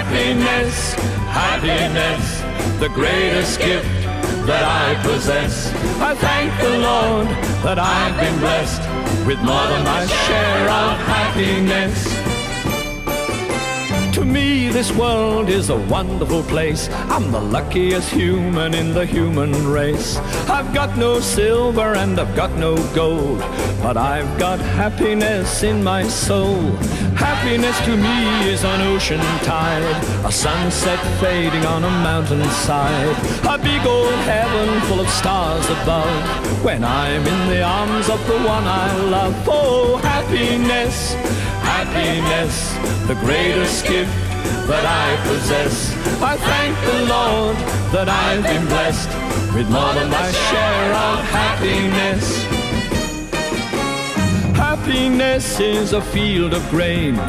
Happiness, happiness, the greatest gift that I possess. I thank the Lord that I've been blessed with more than my share of happiness. To me, this world is a wonderful place. I'm the luckiest human in the human race. I've got no silver and I've got no gold, but I've got happiness in my soul. Happiness to me is an ocean tide, a sunset fading on a mountainside, a big old heaven full of stars above, when I'm in the arms of the one I love. Oh, happiness, happiness, the greatest gift that I possess. I thank the Lord that I've been blessed with more than my share of happiness. Happiness is a field of grain,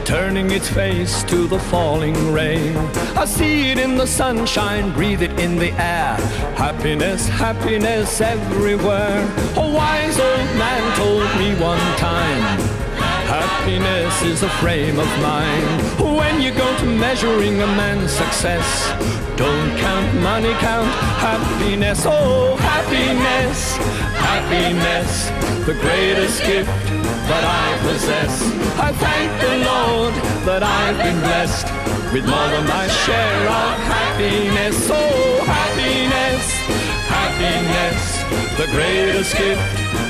turning its face to the falling rain. I see it in the sunshine, breathe it in the air. Happiness, happiness everywhere. A wise old man told me one time, happiness is a frame of mind. When you go to measuring a man's success, don't count money, count happiness. Oh, happiness, happiness, the greatest gift that I possess. I thank the Lord that I've been blessed with more than my share of happiness. Oh, happiness, happiness, the greatest gift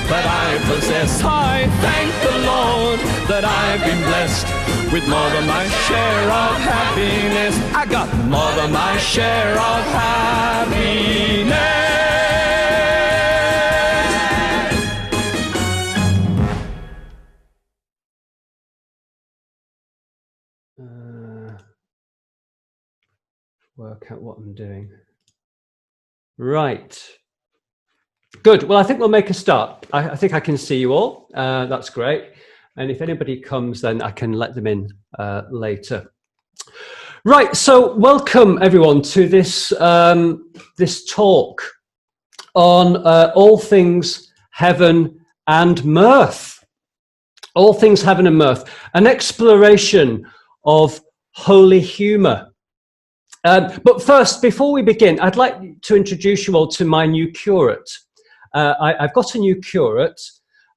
that I possess. I thank the Lord that I've been blessed with more than my share of happiness. I got more than my share of happiness. Work out what I'm doing. Right. Good. Well, I think we'll make a start. I think I can see you all. That's great. And if anybody comes, then I can let them in later. Right. So welcome, everyone, to this, this talk on all things heaven and mirth. All things heaven and mirth. An exploration of holy humour. But first, before we begin, I'd like to introduce you all to my new curate. I've got a new curate,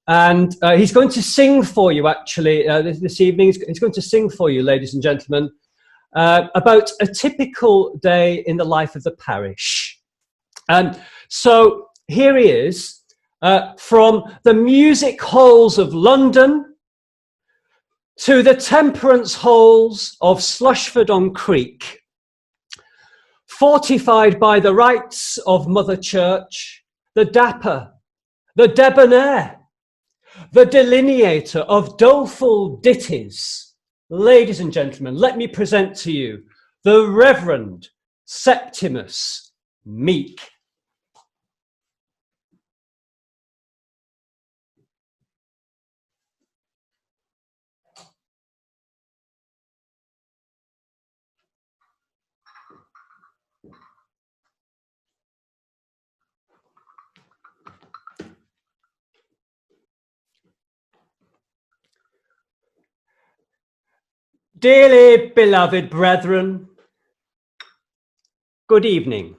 and he's going to sing for you, actually, this evening. He's going to sing for you, ladies and gentlemen, about a typical day in the life of the parish. So here he is, from the music halls of London to the temperance halls of Slushford-on-Creek, fortified by the rites of Mother Church, the dapper, the debonair, the delineator of doleful ditties. Ladies and gentlemen, let me present to you the Reverend Septimus Meek. Dearly beloved brethren, good evening.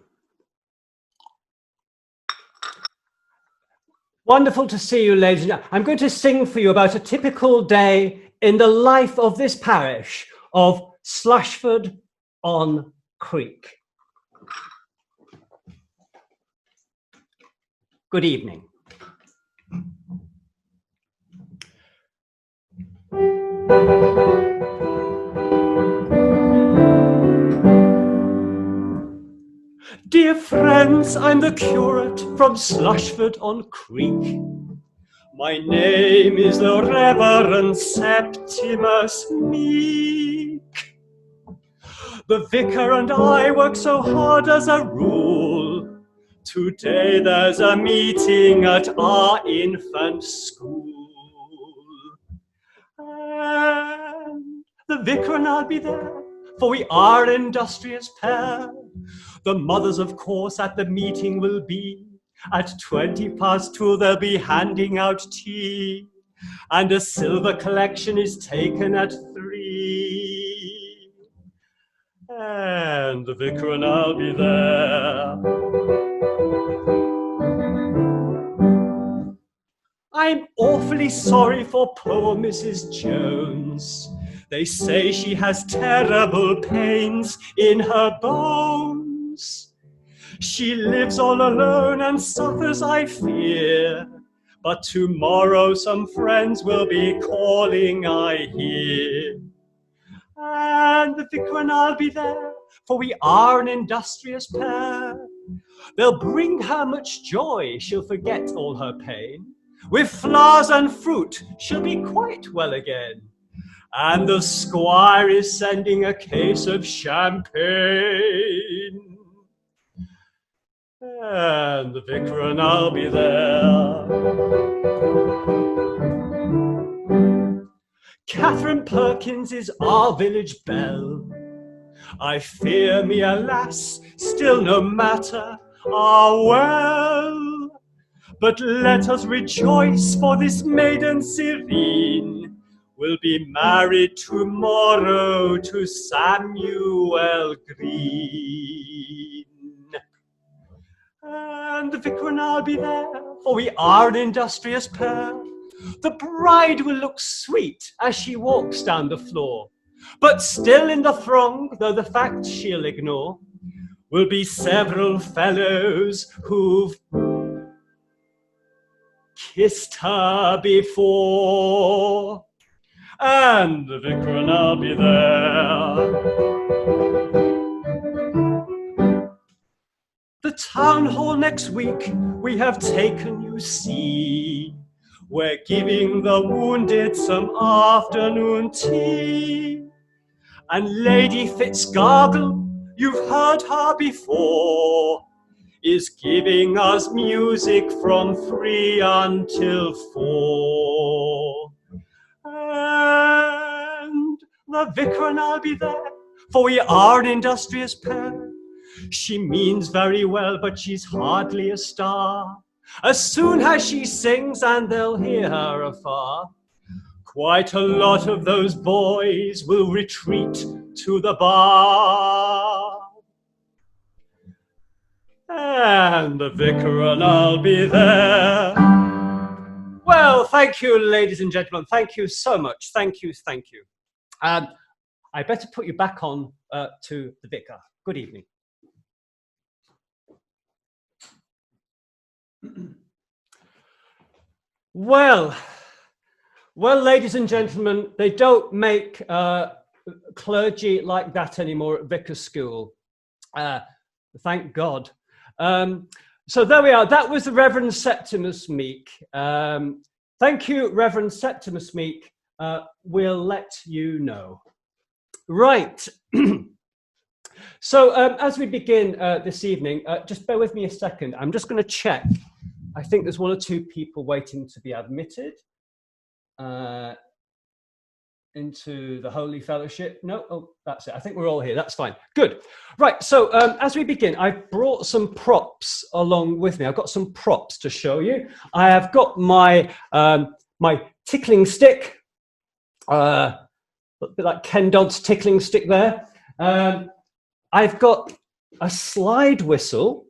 Wonderful to see you, ladies and gentlemen. I'm going to sing for you about a typical day in the life of this parish of Slushford-on-Creek. Good evening. Dear friends, I'm the curate from Slushford-on-Creek. My name is the Reverend Septimus Meek. The vicar and I work so hard as a rule. Today there's a meeting at our infant school. And the vicar and I'll be there, for we are an industrious pair. The mothers, of course, at the meeting will be. At 2:20 they'll be handing out tea, and a silver collection is taken at 3. and the vicar and I'll be there. I'm awfully sorry for poor Mrs. Jones. They say she has terrible pains in her bones. She lives all alone and suffers, I fear. But tomorrow some friends will be calling, I hear. And the vicar and I'll be there, for we are an industrious pair. They'll bring her much joy, she'll forget all her pain. With flowers and fruit, she'll be quite well again. And the squire is sending a case of champagne. And the vicar and I'll be there. Catherine Perkins is our village belle. I fear me, alas, still no matter, ah well. But let us rejoice, for this maiden serene will be married tomorrow to Samuel Green. And the vicar and I'll be there, for we are an industrious pair. The bride will look sweet as she walks down the floor, but still in the throng, though the fact she'll ignore, will be several fellows who've kissed her before. And the vicar and I'll be there. The town hall next week we have taken, you see. We're giving the wounded some afternoon tea. And Lady Fitzgargle, you've heard her before, is giving us music from 3 until 4. And the vicar and I'll be there, for we are an industrious pair. She means very well, but she's hardly a star. As soon as she sings, and they'll hear her afar, quite a lot of those boys will retreat to the bar. And the vicar and I'll be there. Well, thank you, ladies and gentlemen. Thank you so much. Thank you, thank you. I better put you back on to the vicar. Good evening. Well, ladies and gentlemen, they don't make clergy like that anymore at Vicar School. Thank God. So there we are. That was the Reverend Septimus Meek. Thank you, Reverend Septimus Meek. We'll let you know. Right. So as we begin this evening, just bear with me a second. I'm just going to check. I think there's 1 or 2 people waiting to be admitted into the Holy Fellowship. No, oh, that's it. I think we're all here. That's fine. Good. Right. So as we begin, I've brought some props along with me. I've got some props to show you. I have got my my tickling stick, a bit like Ken Dodd's tickling stick there. I've got a slide whistle.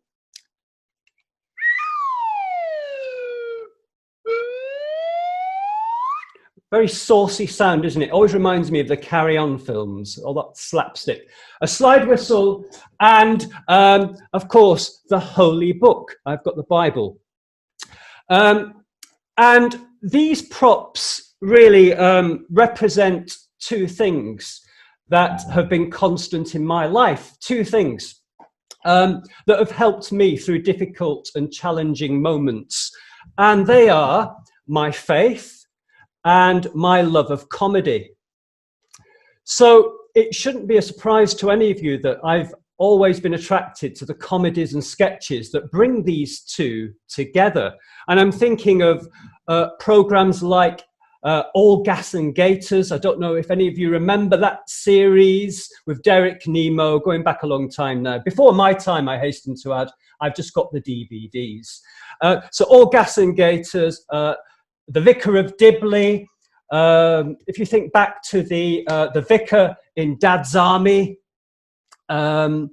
Very saucy sound, isn't it? Always reminds me of the Carry On films, all that slapstick. A slide whistle, and of course, the Holy Book. I've got the Bible. And these props really represent 2 things that have been constant in my life. 2 things that have helped me through difficult and challenging moments. And they are my faith and my love of comedy. So it shouldn't be a surprise to any of you that I've always been attracted to the comedies and sketches that bring these 2 together. And I'm thinking of programs like All Gas and Gators. I don't know if any of you remember that series with Derek Nemo, going back a long time now. Before my time, I hasten to add, I've just got the DVDs. So All Gas and Gators, The Vicar of Dibley. If you think back to the Vicar in Dad's Army, And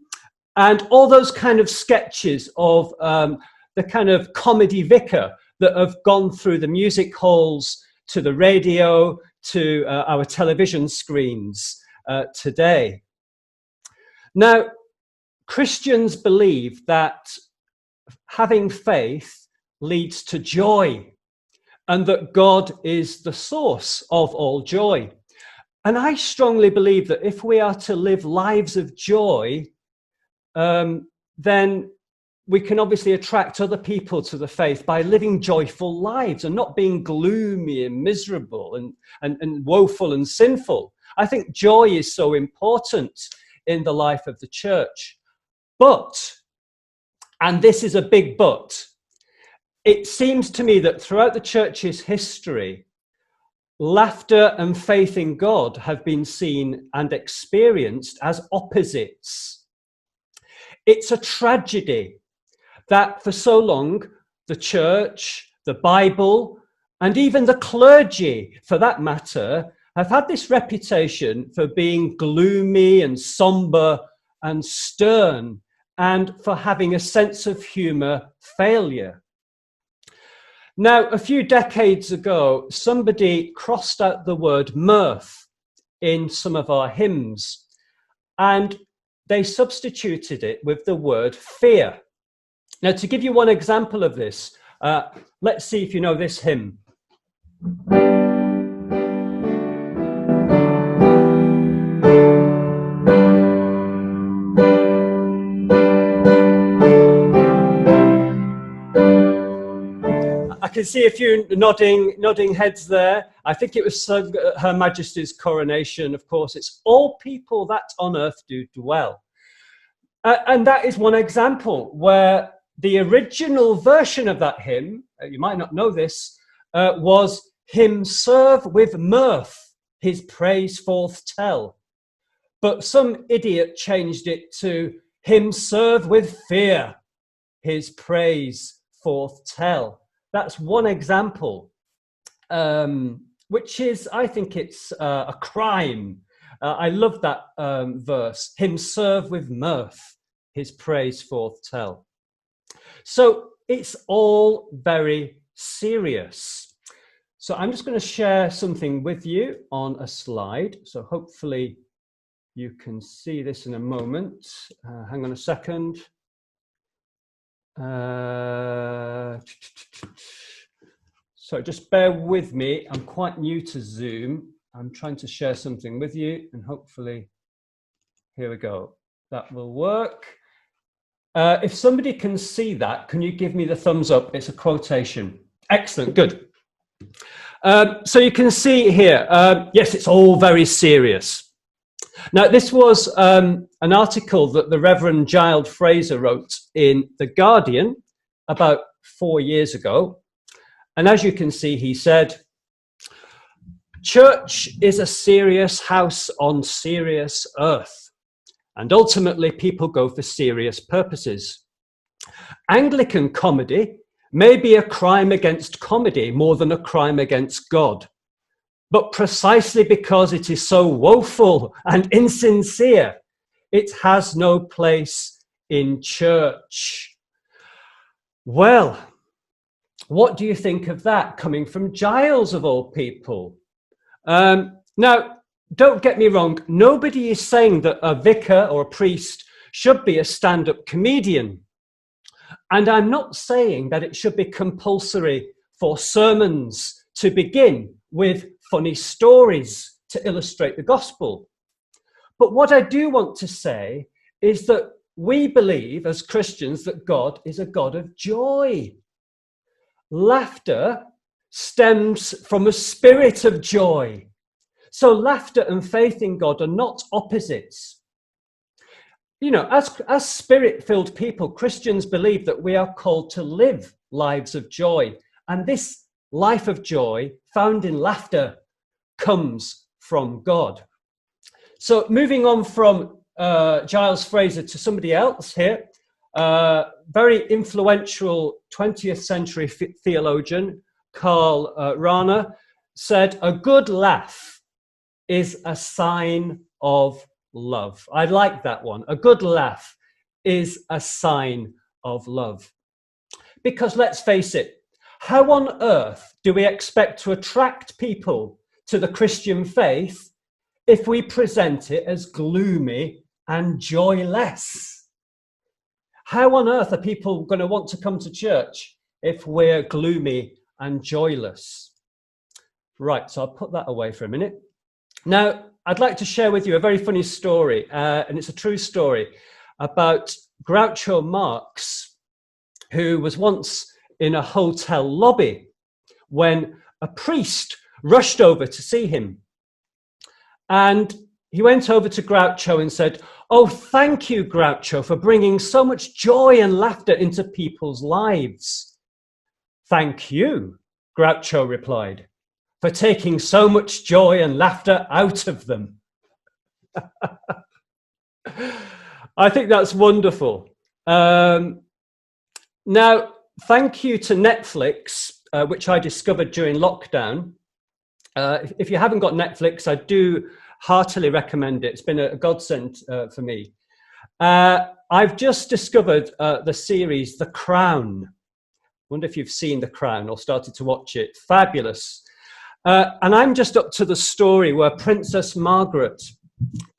all those kind of sketches of the kind of comedy vicar that have gone through the music halls to the radio to our television screens today. Now, Christians believe that having faith leads to joy, and that God is the source of all joy. And I strongly believe that if we are to live lives of joy, then we can obviously attract other people to the faith by living joyful lives and not being gloomy and miserable and woeful and sinful. I think joy is so important in the life of the church. But, and this is a big but, it seems to me that throughout the church's history, laughter and faith in God have been seen and experienced as opposites. It's a tragedy that for so long, the church, the Bible, and even the clergy, for that matter, have had this reputation for being gloomy and somber and stern, and for having a sense of humour failure. Now, a few decades ago, somebody crossed out the word mirth in some of our hymns, and they substituted it with the word fear. Now, to give you one example of this, let's see if you know this hymn. I can see a few nodding heads there. I think it was Her Majesty's coronation. Of course, it's all people that on earth do dwell. And that is one example where the original version of that hymn, you might not know this, was him serve with mirth, his praise forth tell. But some idiot changed it to him serve with fear, his praise forth tell. That's one example, which is, I think it's a crime. I love that verse, him serve with mirth, his praise forth tell. So it's all very serious. So I'm just going to share something with you on a slide. So hopefully you can see this in a moment. Hang on a second. So just bear with me. I'm quite new to Zoom. I'm trying to share something with you, and hopefully, here we go. That will work. If somebody can see that, can you give me the thumbs up? It's a quotation. Excellent, good. So you can see here, yes, it's all very serious. Now, this was an article that the Reverend Giles Fraser wrote in The Guardian about 4 years ago. And as you can see, he said, "Church is a serious house on serious earth, and ultimately people go for serious purposes. Anglican comedy may be a crime against comedy more than a crime against God. But precisely because it is so woeful and insincere, it has no place in church." Well, what do you think of that coming from Giles, of all people? Now, don't get me wrong. Nobody is saying that a vicar or a priest should be a stand-up comedian. And I'm not saying that it should be compulsory for sermons to begin with funny stories to illustrate the gospel. But what I do want to say is that we believe as Christians that God is a God of joy. Laughter stems from a spirit of joy. So laughter and faith in God are not opposites. You know, as spirit-filled people, Christians believe that we are called to live lives of joy. And this life of joy found in laughter comes from God. So moving on from Giles Fraser to somebody else here, very influential 20th century theologian, Karl Rahner, said, "A good laugh is a sign of love. I like that one. A good laugh is a sign of love. Because let's face it, how on earth do we expect to attract people to the Christian faith if we present it as gloomy and joyless? How on earth are people going to want to come to church if we're gloomy and joyless? Right, so I'll put that away for a minute. Now, I'd like to share with you a very funny story, and it's a true story, about Groucho Marx, who was once in a hotel lobby when a priest rushed over to see him. And he went over to Groucho and said, "Oh, thank you, Groucho, for bringing so much joy and laughter into people's lives." "Thank you," Groucho replied, "for taking so much joy and laughter out of them." I think that's wonderful. Now, thank you to Netflix, which I discovered during lockdown. If you haven't got Netflix, I do heartily recommend it. It's been a godsend for me. I've just discovered the series The Crown. I wonder if you've seen The Crown or started to watch it. Fabulous. And I'm just up to the story where Princess Margaret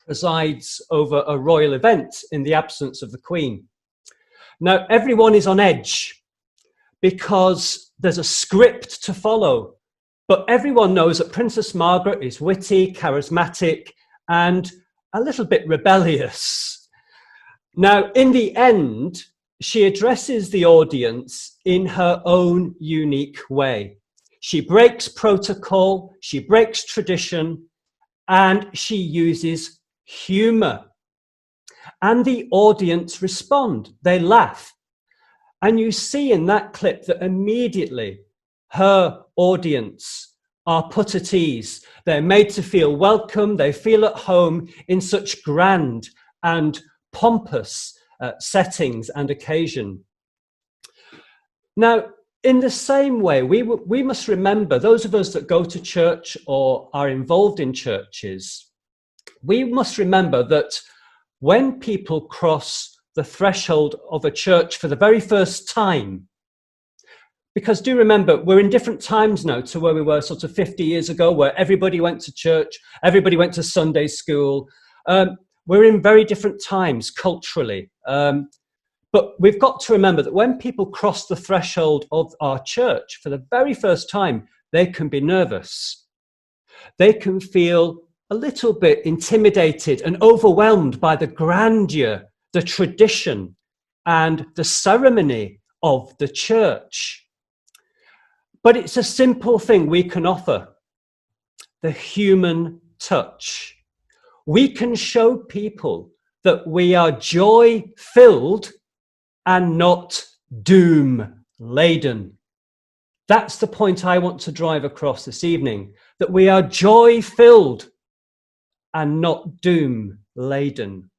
presides over a royal event in the absence of the Queen. Now, everyone is on edge because there's a script to follow, but everyone knows that Princess Margaret is witty, charismatic, and a little bit rebellious. Now, in the end, she addresses the audience in her own unique way. She breaks protocol, she breaks tradition, and she uses humor. And the audience respond. They laugh. And you see in that clip that immediately her audience are put at ease. They're made to feel welcome. They feel at home in such grand and pompous settings and occasion. Now, in the same way, we must remember, those of us that go to church or are involved in churches, we must remember that when people cross the threshold of a church for the very first time, because do remember, we're in different times now to where we were sort of 50 years ago, where everybody went to church, everybody went to Sunday school. We're in very different times culturally. But we've got to remember that when people cross the threshold of our church for the very first time, they can be nervous. They can feel a little bit intimidated and overwhelmed by the grandeur, the tradition, and the ceremony of the church. But it's a simple thing we can offer: the human touch. We can show people that we are joy-filled and not doom-laden. That's the point I want to drive across this evening, that we are joy-filled and not doom-laden.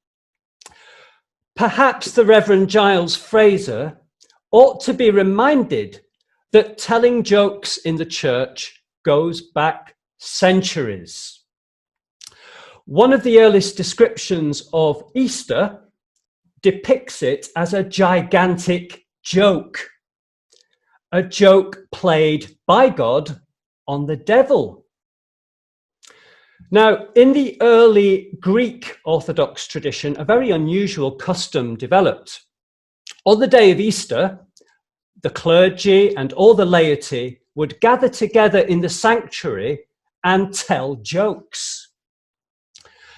Perhaps the Reverend Giles Fraser ought to be reminded that telling jokes in the church goes back centuries. One of the earliest descriptions of Easter depicts it as a gigantic joke, a joke played by God on the devil. Now, in the early Greek Orthodox tradition, a very unusual custom developed. On the day of Easter, the clergy and all the laity would gather together in the sanctuary and tell jokes.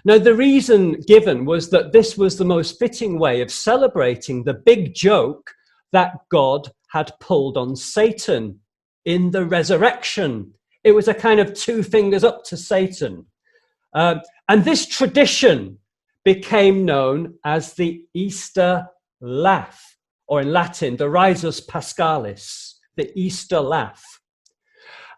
Now, the reason given was that this was the most fitting way of celebrating the big joke that God had pulled on Satan in the resurrection. It was a kind of two fingers up to Satan. And this tradition became known as the Easter laugh, or in Latin, the risus paschalis, the Easter laugh.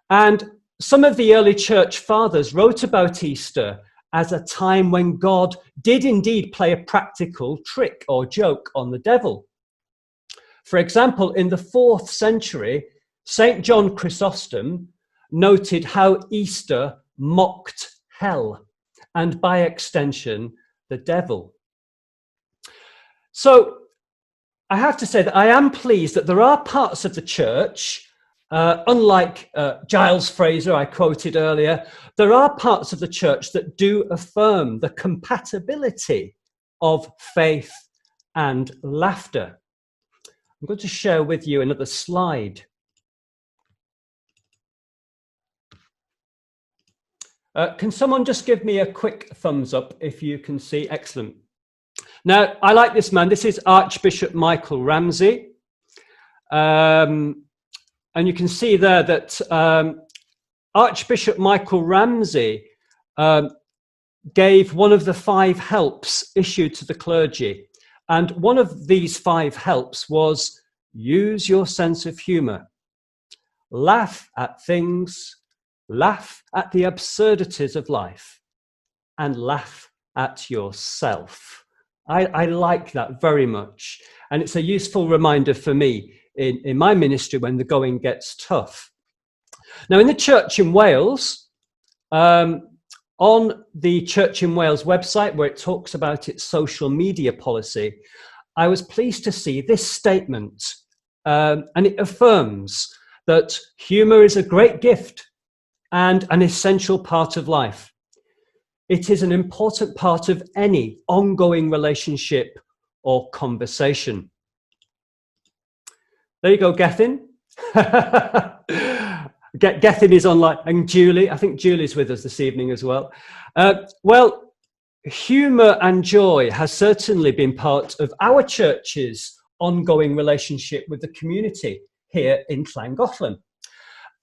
And some of the early church fathers wrote about Easter as a time when God did indeed play a practical trick or joke on the devil. For example, in the 4th century, St. John Chrysostom noted how Easter mocked hell, and by extension, the devil. So I have to say that I am pleased that there are parts of the church, unlike Giles Fraser I quoted earlier, there are parts of the church that do affirm the compatibility of faith and laughter. I'm going to share with you another slide. Can someone just give me a quick thumbs up if you can see? Excellent. Now, I like this man. This is Archbishop Michael Ramsey. And you can see there that Archbishop Michael Ramsey gave one of the 5 helps issued to the clergy. And one of these 5 helps was use your sense of humor. Laugh at things, laugh at the absurdities of life, and laugh at yourself. I like that very much. And it's a useful reminder for me in my ministry when the going gets tough. Now, in the church in Wales, on the Church in Wales website, where it talks about its social media policy, I was pleased to see this statement, and it affirms that humour is a great gift and an essential part of life. It is an important part of any ongoing relationship or conversation. There you go, Gethin. Gethin is online, and Julie. I think Julie's with us this evening as well. Well, humour and joy has certainly been part of our church's ongoing relationship with the community here in Llangollen.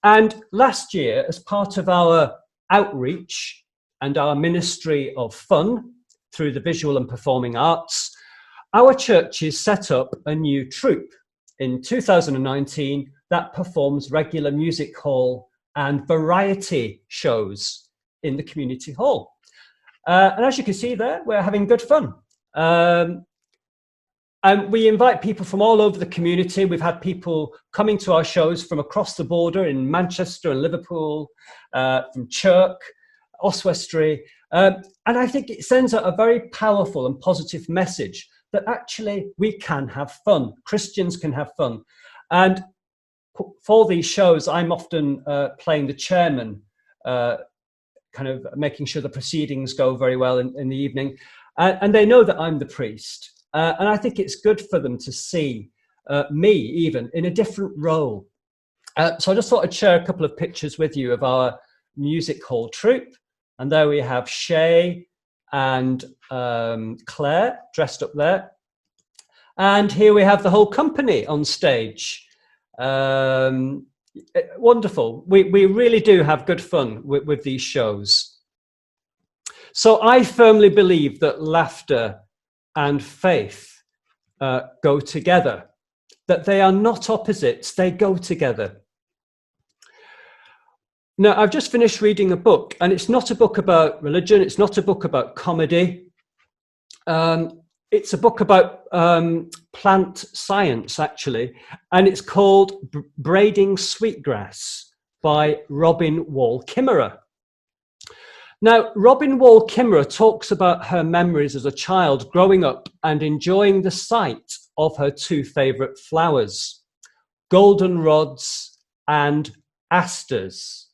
And last year, as part of our outreach and our ministry of fun through the visual and performing arts, our churches set up a new troupe in 2019 that performs regular music hall and variety shows in the community hall. And as you can see there, we're having good fun. And we invite people from all over the community. We've had people coming to our shows from across the border in Manchester and Liverpool, from Chirk, Oswestry. And I think it sends out a very powerful and positive message that actually we can have fun. Christians can have fun. And for these shows, I'm often playing the chairman, kind of making sure the proceedings go very well in the evening. And they know that I'm the priest. And I think it's good for them to see me even in a different role. So I just thought I'd share a couple of pictures with you of our music hall troupe. And there we have Shay and Claire dressed up there. And here we have the whole company on stage. Wonderful. We really do have good fun with these shows. So I firmly believe that laughter and faith go together, that they are not opposites, they go together. Now, I've just finished reading a book, and it's not a book about religion, it's not a book about comedy. It's a book about plant science, actually, and it's called Braiding Sweetgrass by Robin Wall Kimmerer. Now, Robin Wall Kimmerer talks about her memories as a child growing up and enjoying the sight of her 2 favourite flowers, goldenrods and asters.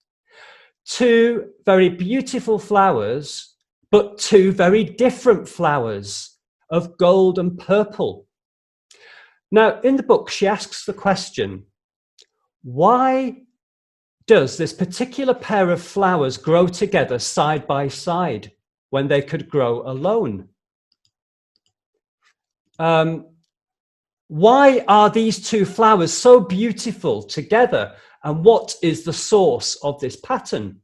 2 very beautiful flowers, but 2 very different flowers of gold and purple. Now, in the book, she asks the question, why does this particular pair of flowers grow together side by side when they could grow alone? Why are these 2 flowers so beautiful together? And what is the source of this pattern?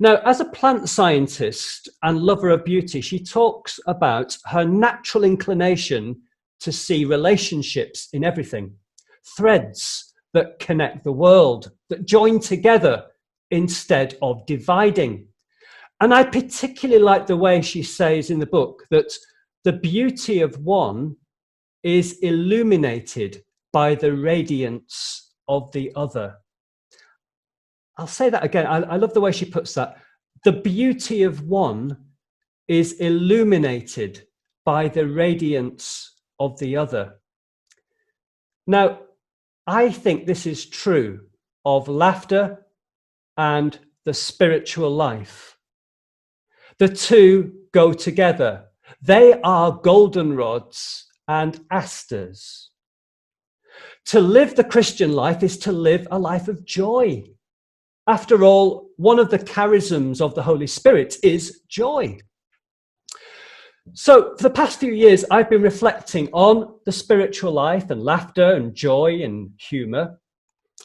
Now, as a plant scientist and lover of beauty, she talks about her natural inclination to see relationships in everything, threads that connect the world, that join together instead of dividing. And I particularly like the way she says in the book that the beauty of one is illuminated by the radiance of the other. I'll say that again. I love the way she puts that. The beauty of one is illuminated by the radiance of the other. Now, I think this is true of laughter and the spiritual life. The two go together. They are goldenrods and asters. To live the Christian life is to live a life of joy. After all, one of the charisms of the Holy Spirit is joy. So for the past few years, I've been reflecting on the spiritual life and laughter and joy and humour.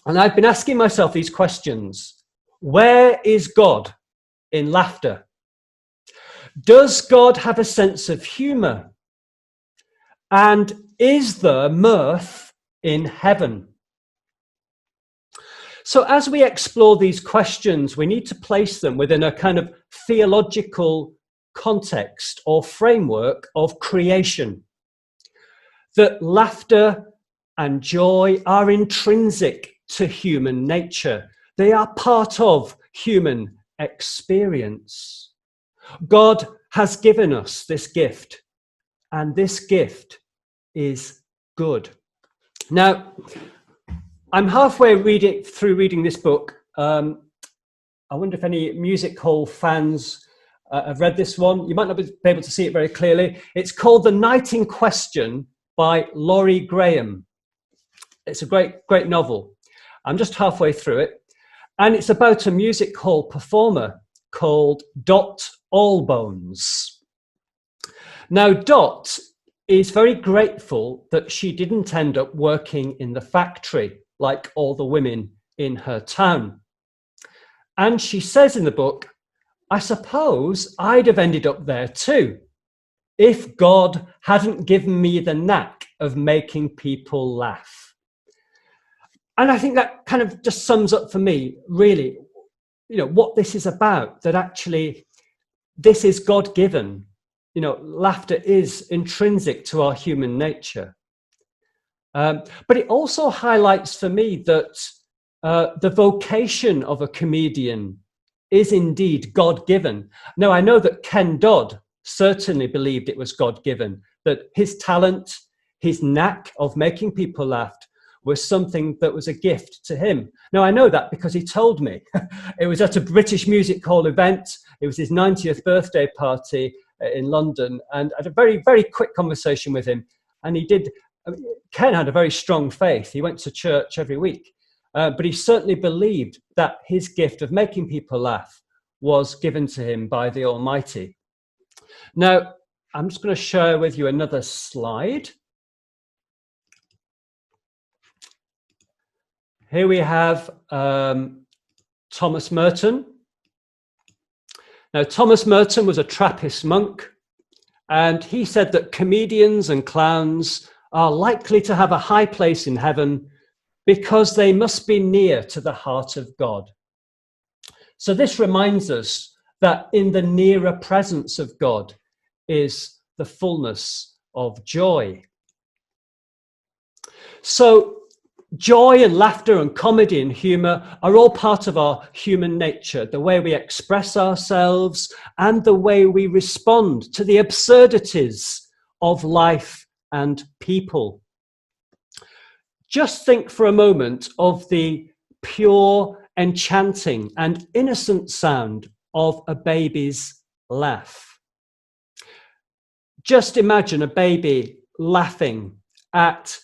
And I've been asking myself these questions. Where is God in laughter? Does God have a sense of humour? And is there mirth in heaven? So as we explore these questions, we need to place them within a kind of theological context or framework of creation. That laughter and joy are intrinsic to human nature. They are part of human experience. God has given us this gift, and this gift is good. Now, I'm halfway through reading this book. I wonder if any music hall fans have read this one. You might not be able to see it very clearly. It's called The Night in Question by Laurie Graham. It's a great novel. I'm just halfway through it. And it's about a music hall performer called Dot Allbones. Now, Dot is very grateful that she didn't end up working in the factory like all the women in her town. And she says in the book, I suppose I'd have ended up there too, if God hadn't given me the knack of making people laugh. And I think that kind of just sums up for me, really, what this is about, that actually this is God-given. Laughter is intrinsic to our human nature. But it also highlights for me that the vocation of a comedian is indeed God-given. Now, I know that Ken Dodd certainly believed it was God-given, that his talent, his knack of making people laugh was something that was a gift to him. Now, I know that because he told me. It was at a British Music Hall event. It was his 90th birthday party in London, and I had a very, very quick conversation with him. And Ken had a very strong faith. He went to church every week, but he certainly believed that his gift of making people laugh was given to him by the Almighty. Now, I'm just going to share with you another slide. Here we have Thomas Merton. Now, Thomas Merton was a Trappist monk, and he said that comedians and clowns are likely to have a high place in heaven because they must be near to the heart of God. So this reminds us that in the nearer presence of God is the fullness of joy. So joy and laughter and comedy and humour are all part of our human nature, the way we express ourselves and the way we respond to the absurdities of life and people. Just think for a moment of the pure, enchanting and innocent sound of a baby's laugh. Just imagine a baby laughing at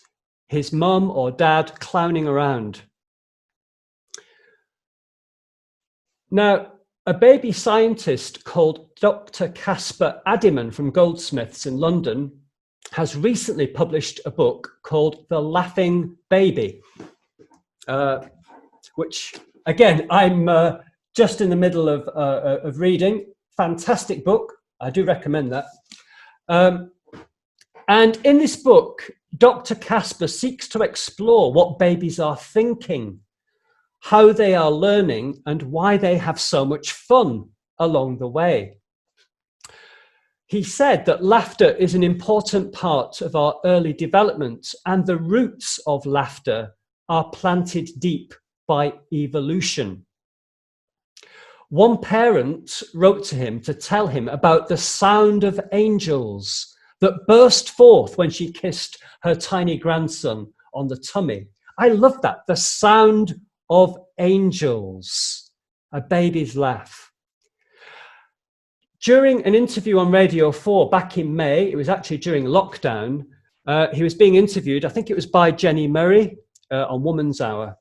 his mum or dad clowning around. Now, a baby scientist called Dr. Caspar Addyman from Goldsmiths in London has recently published a book called The Laughing Baby, which, again, I'm just in the middle of reading. Fantastic book. I do recommend that. And in this book, Dr. Caspar seeks to explore what babies are thinking, how they are learning, and why they have so much fun along the way. He said that laughter is an important part of our early development, and the roots of laughter are planted deep by evolution. One parent wrote to him to tell him about the sound of angels that burst forth when she kissed her tiny grandson on the tummy. I love that, the sound of angels, a baby's laugh. During an interview on Radio 4 back in May, it was actually during lockdown, he was being interviewed, I think it was by Jenny Murray on Woman's Hour.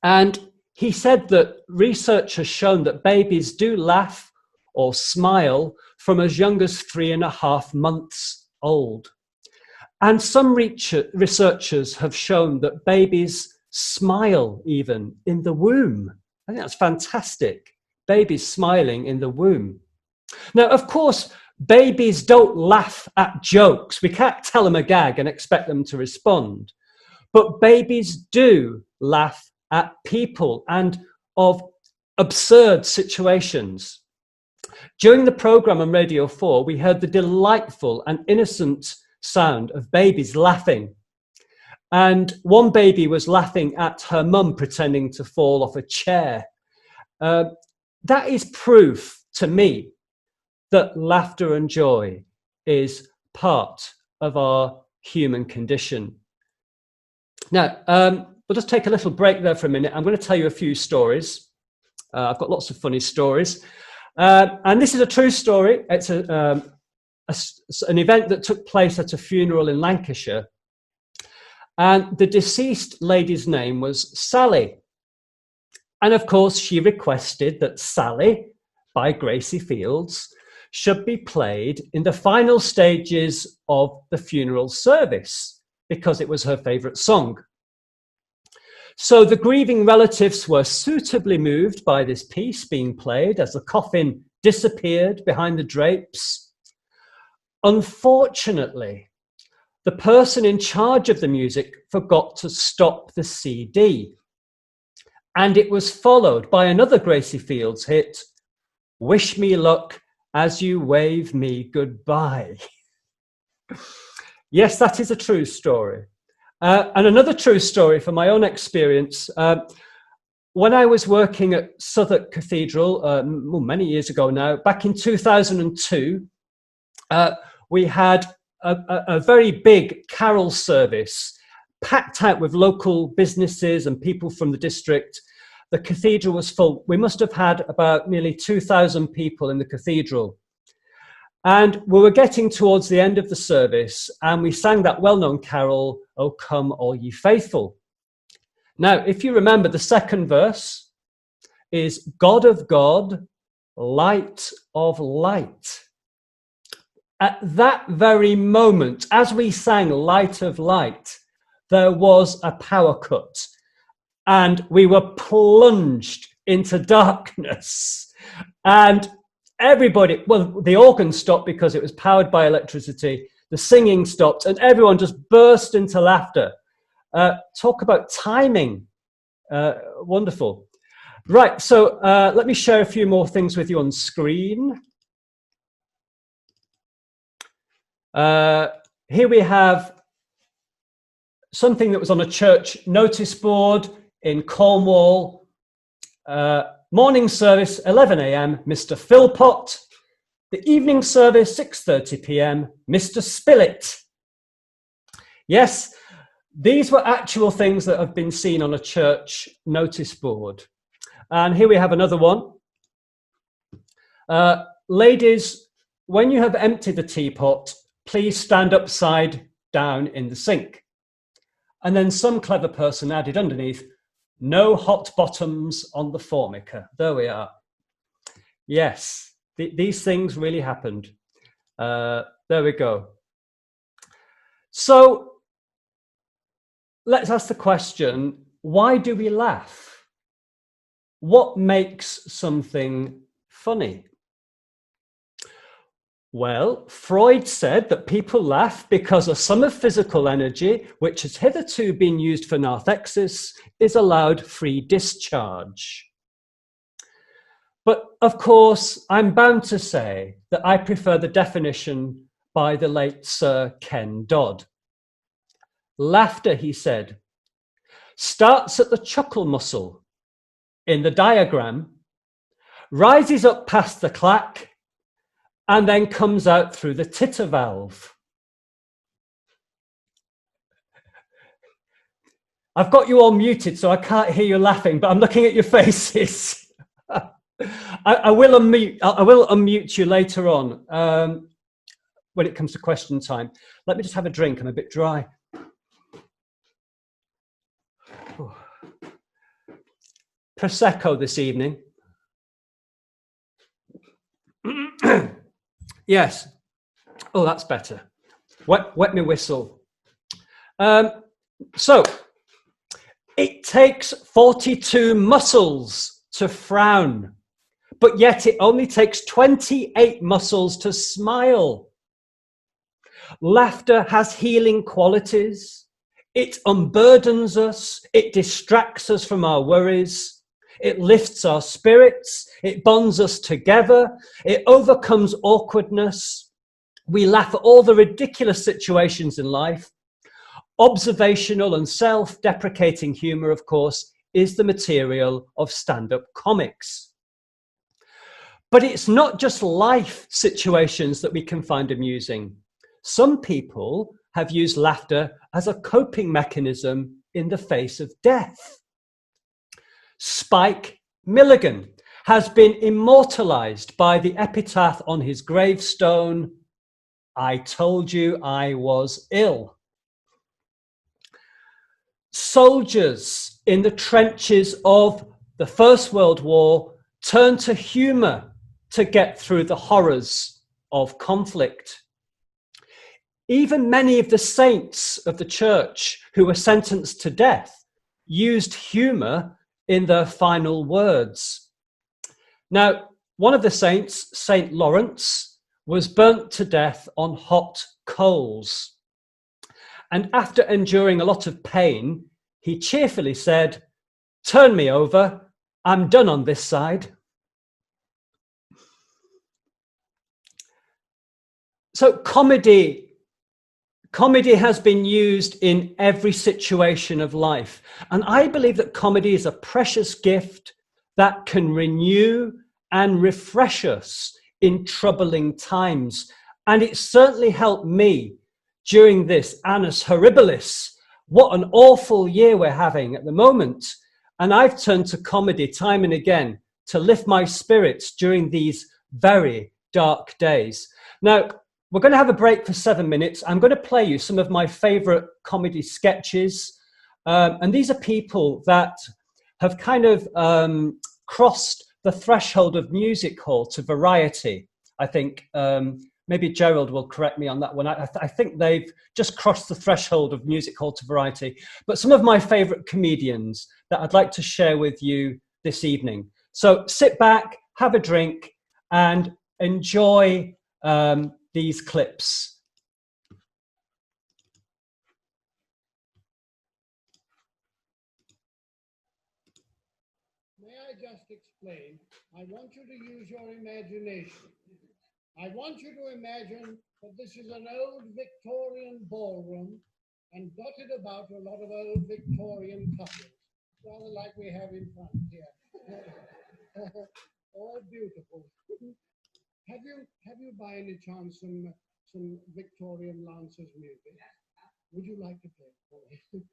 And he said that research has shown that babies do laugh or smile from as young as 3.5 months old. And some researchers have shown that babies smile even in the womb. I think that's fantastic. Babies smiling in the womb. Now, of course, babies don't laugh at jokes. We can't tell them a gag and expect them to respond. But babies do laugh at people and of absurd situations. During the programme on Radio 4, we heard the delightful and innocent sound of babies laughing. And one baby was laughing at her mum pretending to fall off a chair. That is proof to me that laughter and joy is part of our human condition. Now, we'll just take a little break there for a minute. I'm going to tell you a few stories. I've got lots of funny stories. And this is a true story. It's an event that took place at a funeral in Lancashire. And the deceased lady's name was Sally. And of course, she requested that Sally, by Gracie Fields, should be played in the final stages of the funeral service because it was her favourite song. So the grieving relatives were suitably moved by this piece being played as the coffin disappeared behind the drapes. Unfortunately, the person in charge of the music forgot to stop the CD. And it was followed by another Gracie Fields hit, "Wish Me Luck as You Wave Me Goodbye." Yes, that is a true story. And another true story from my own experience. When I was working at Southwark Cathedral, many years ago now, back in 2002, we had a very big carol service, packed out with local businesses and people from the district. The cathedral was full. We must have had about nearly 2,000 people in the cathedral. And we were getting towards the end of the service, and we sang that well-known carol, "O Come All Ye Faithful." Now, if you remember, the second verse is "God of God, light of light." At that very moment, as we sang "Light of Light," there was a power cut, and we were plunged into darkness. And everybody, well, the organ stopped because it was powered by electricity, the singing stopped, and everyone just burst into laughter. Talk about timing. Wonderful. Right, so let me share a few more things with you on screen. Here we have something that was on a church notice board in Cornwall. Morning service, 11 a.m, Mr. Philpott. The evening service, 6:30 p.m, Mr. Spilett. Yes, these were actual things that have been seen on a church notice board. And here we have another one. Ladies, when you have emptied the teapot, please stand upside down in the sink. And then some clever person added underneath, "No hot bottoms on the formica." There we are. Yes, these things really happened. There we go. So let's ask the question, why do we laugh? What makes something funny? Well, Freud said that people laugh because a sum of physical energy, which has hitherto been used for narthexis, is allowed free discharge. But of course, I'm bound to say that I prefer the definition by the late Sir Ken Dodd. Laughter, he said, starts at the chuckle muscle in the diagram, rises up past the clack, and then comes out through the titter valve. I've got you all muted, so I can't hear you laughing, but I'm looking at your faces. I will unmute you later on when it comes to question time. Let me just have a drink. I'm a bit dry. Prosecco this evening. Yes. Oh, that's better. Wet me whistle. So it takes 42 muscles to frown, but yet it only takes 28 muscles to smile. Laughter has healing qualities. It unburdens us. It distracts us from our worries. It lifts our spirits. It bonds us together. It overcomes awkwardness. We laugh at all the ridiculous situations in life. Observational and self-deprecating humor, of course, is the material of stand-up comics. But it's not just life situations that we can find amusing. Some people have used laughter as a coping mechanism in the face of death. Spike Milligan has been immortalized by the epitaph on his gravestone, "I told you I was ill." Soldiers in the trenches of the First World War turned to humor to get through the horrors of conflict. Even many of the saints of the church who were sentenced to death used humor in their final words. Now, one of the saints, Saint Lawrence, was burnt to death on hot coals. And after enduring a lot of pain, he cheerfully said, "Turn me over, I'm done on this side." So comedy has been used in every situation of life. And I believe that comedy is a precious gift that can renew and refresh us in troubling times. And it certainly helped me during this annus horribilis. What an awful year we're having at the moment. And I've turned to comedy time and again to lift my spirits during these very dark days. Now, we're going to have a break for 7 minutes. I'm going to play you some of my favorite comedy sketches. And these are people that have kind of crossed the threshold of music hall to variety. I think maybe Gerald will correct me on that one. I think they've just crossed the threshold of music hall to variety. But some of my favorite comedians that I'd like to share with you this evening. So sit back, have a drink, and enjoy these clips. May I just explain? I want you to use your imagination. I want you to imagine that this is an old Victorian ballroom and dotted about a lot of old Victorian couples, rather like we have in front here. All beautiful. Have you by any chance some Victorian Lancers music? Would you like to play it for me?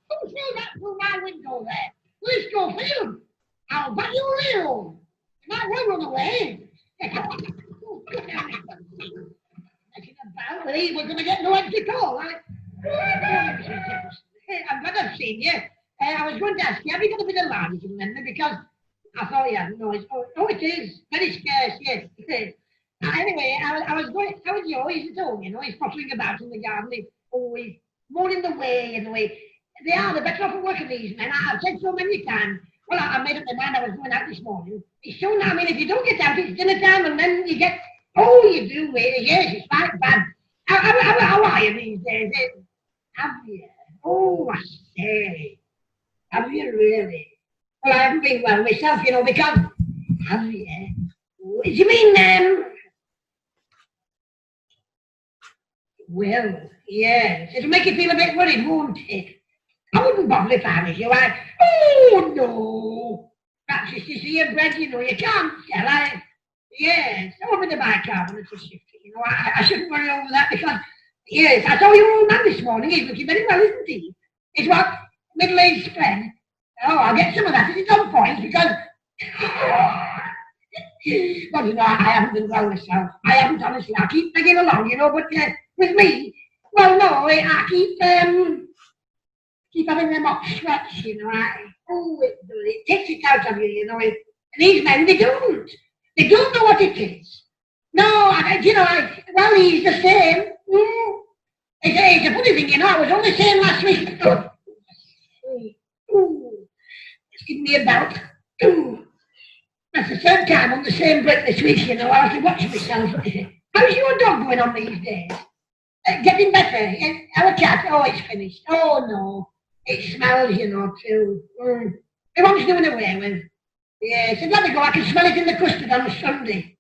Who threw that through my window there? Where's Schofield? I'll bet you live. And I won't run away. Messing about with he was going to get no exit at all. I'm glad I've seen you. I was going to ask you, have you got a bit of land, you remember? Because I thought you hadn't. No, it is. Very scarce, yes. Anyway, I was going, how is yours? He's at home, you know, he's pottering about in the garden. He's always more in the way, in the way. They are, they're better off at work than these men. I've said so many times. Well, I made up my mind I was going out this morning. It's soon, I mean, if you don't get out, it's dinner time, and then you get, oh, you do, yes, it's quite bad. How are you these days? Have you? Oh, I say. Have you really? Well, I haven't been well myself, you know, because, have you? Do you mean, well, yes, it'll make you feel a bit worried, won't it? I wouldn't bother if I was you. Oh, no. Perhaps it's to see your bread, you know, you can't tell. Yes, I'm over to buy car when it's a shift. You know, I shouldn't worry over that because, yes, I saw your old man this morning. He's looking very well, isn't he? It's what? Middle-aged spread. Oh, I'll get some of that. It's on point because, well, you know, I haven't been well myself. I haven't, honestly. I keep begging along, you know, but with me, well, no, I keep having them hot sweats, you know. It takes it out of you, you know. And these men, they don't. They don't know what it is. No, well, he's the same. It's a funny thing, you know. I was only saying last week. It's giving me a belt. That's the third time on the same break this week, you know. I was watching myself. How's your dog going on these days? Getting better. Our cat, oh, it's finished. Oh, no. It smells, you know, too. It wants doing away with. Yes, I'd let it go. I can smell it in the custard on Sunday.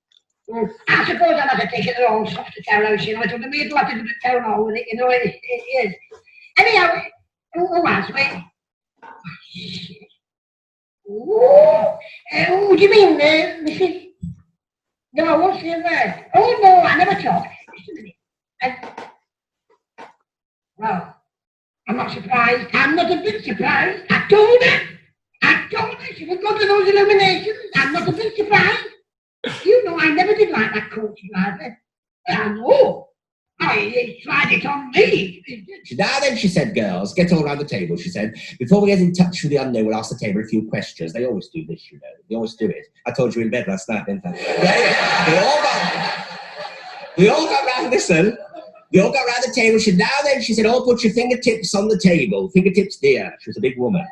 I suppose I'll have to take it all off to town house, you know. It'll be a lot to do at town hall with it, you know. It is. Anyhow, who was we? Do you mean, Mrs. No, what's the word? Oh, no, I never talk. Just a minute. Well, I'm not surprised. I'm not a bit surprised. I told her she would go to those illuminations. I'm not a bit surprised. You know, I never did like that coach driver. I know. I tried it on me. Now then, she said, girls, get all round the table, she said. Before we get in touch with the unknown, we'll ask the table a few questions. They always do this, you know. They always do it. I told you in bed last night, didn't I? We all got round, listen. We all got round the table. She said, now then, she said, all put your fingertips on the table. Fingertips dear. She was a big woman.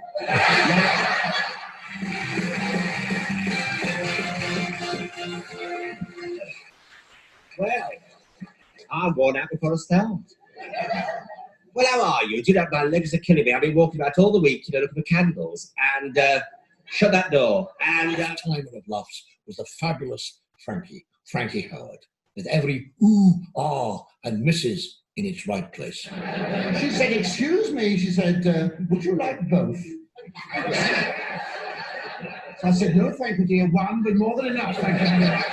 Well, I'm worn out before I start. Well, how are you? Do you know, my legs are killing me. I've been walking about all the week, you know, looking for candles. And shut that door. And Time of laughs was the fabulous Frankie Howard, with every ooh, ah, and misses in its right place. She said, excuse me, she said, would you like both? So I said, no, thank you, dear. One, but more than enough, thank you very much.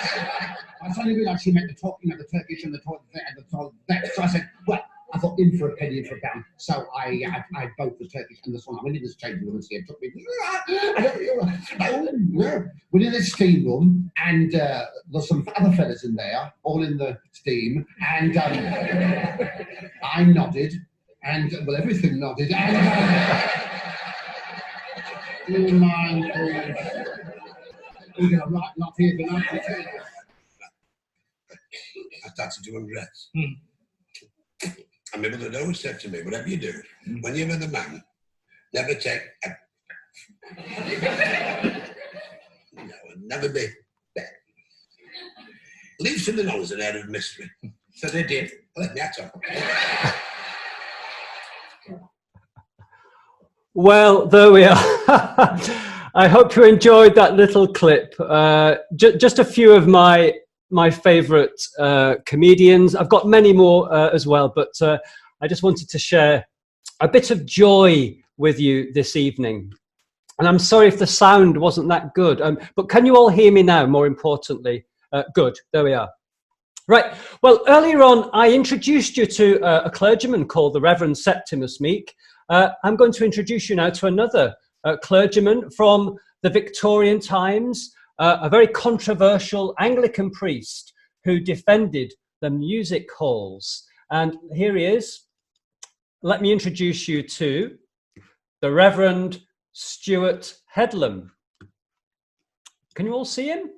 I suddenly realised she meant the top, you know, the Turkish and the top, and the top. So I said, well, I thought in for a penny, in for a pound. So I had both the Turkish and the Swan. I went in this changing room and she took me. Went in this steam room and there's some other fellas in there, all in the steam. And I nodded, and well, everything nodded. And you mind, please? We're gonna write not here tonight. I started to undress. And my mother always said to me, whatever you do, when you're with a man, never take a... No, and never be there. Leave something on as an air of mystery. So they did. Let me at all. Well, there we are. I hope you enjoyed that little clip. Just a few of my favourite comedians. I've got many more as well, but I just wanted to share a bit of joy with you this evening. And I'm sorry if the sound wasn't that good, but can you all hear me now, more importantly? Good, there we are. Right, well, earlier on, I introduced you to a clergyman called the Reverend Septimus Meek. I'm going to introduce you now to another clergyman from the Victorian times, a very controversial Anglican priest who defended the music halls. And here he is. Let me introduce you to the Reverend Stuart Headlam. Can you all see him?